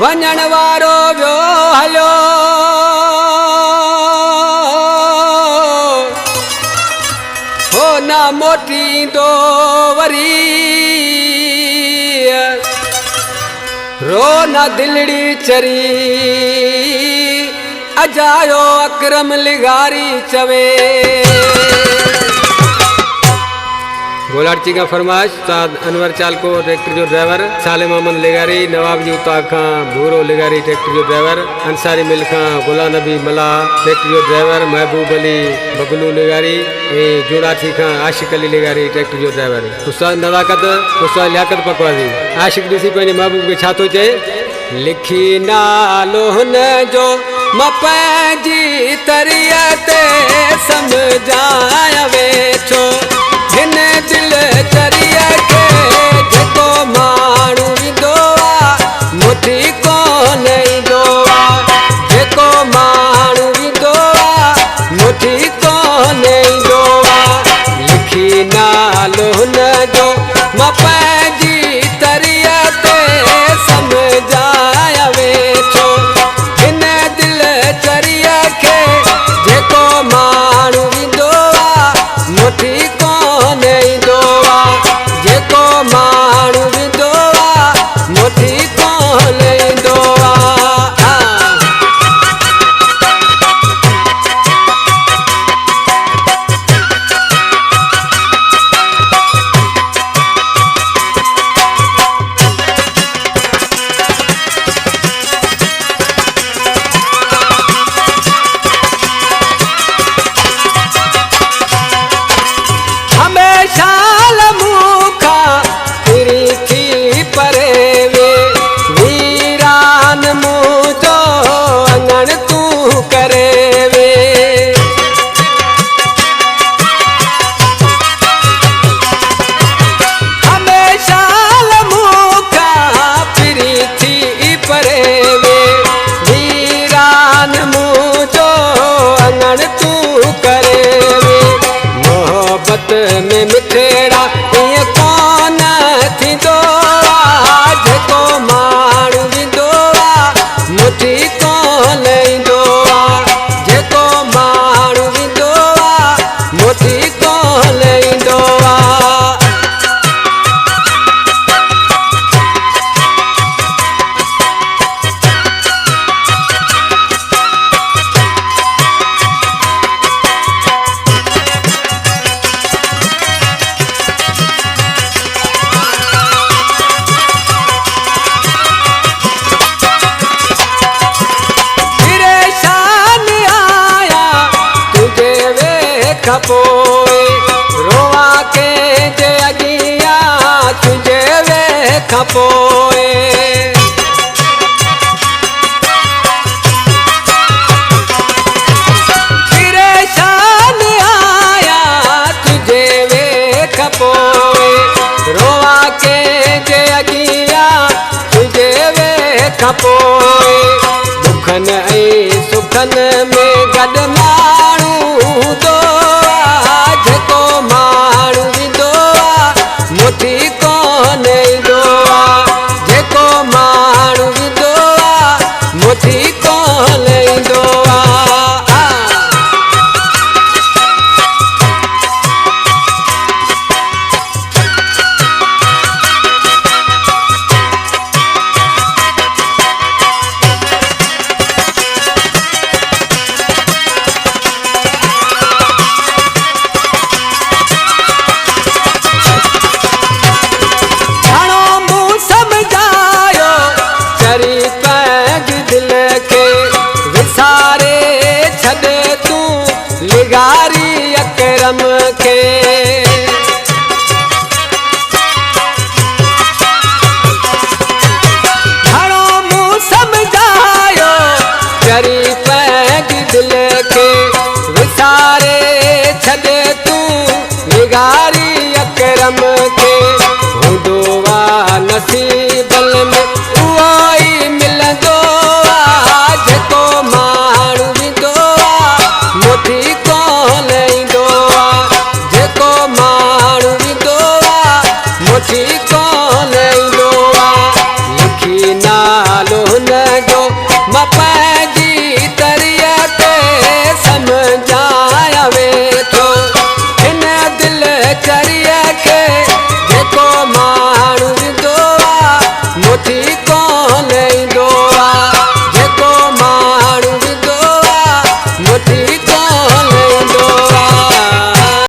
वञण वारो वियो हलियो हो न मोटींदो वरी रो न दिलड़ी चरी अजायो अकरम लिगारी चवे गोलाची का फरमाइश उस्ताद अनवर चालको ट्रैक्टर जो ड्राइवर साले मोहम्मद लिगारी नवाब जी उता खां भूरो लिगारी ट्रैक्टर जो ड्राइवर अंसारी मिल खां गुलाम नबी मला ट्रैक्टर जो ड्राइवर महबूब अली बगलू लिगारी जोड़ाची खां आशिक अली लिगारी ट्रैक्टर जो ड्राइवर उस्ताद नज़ाकत उस्ताद लियाकत पकवाजी आशिक ॾिसी पंहिंजे महबूब खे छा थो चए लिखी नालो हुन जो मां पंहिंजी तरीअ ते सम्झाया वेठो हिन दिल चरिया के जेको माण्हू ईंदो आहे मुठी कोन ईंदो आहे जेको माण्हू ईंदो आहे मुठी कोन ईंदो आहे लिखी नालो हुन जो मां पंहिंजी तरीअ ते सम्झाया वेठो हिन दिल चरिया खे जेको माण्हू ईंदो आहे मुठी जेको माण्हू ईंदो आहे मुठी कोन ईंदो में मिठड़ा ये कोन थींदो आहे जेको माण्हू ईंदो आहे मुठी कोन ईंदो आहे जेको माण्हू ईंदो आहे मुठी कोन ईंदो आहे खपोए रोआ के जे अगिया तुझे वे खपोए परेशान आया तुझे वे खपोए रोआ के जे अगिया तुझे वे खपोए दुखन ऐं सुखन में गॾु माण्हू दो जेको माण्हू ईंदो आहे मुठी कोन ईंदो आहे जेको माण्हू ईंदो आहे मुठी कोन ईंदो आहे लिगारी अकरम के घणो मूं सम्झायो चरी पंहिंजी दिल खे विसारे छॾे तूं लिगारी अकरम के हूंदो आहे नसीब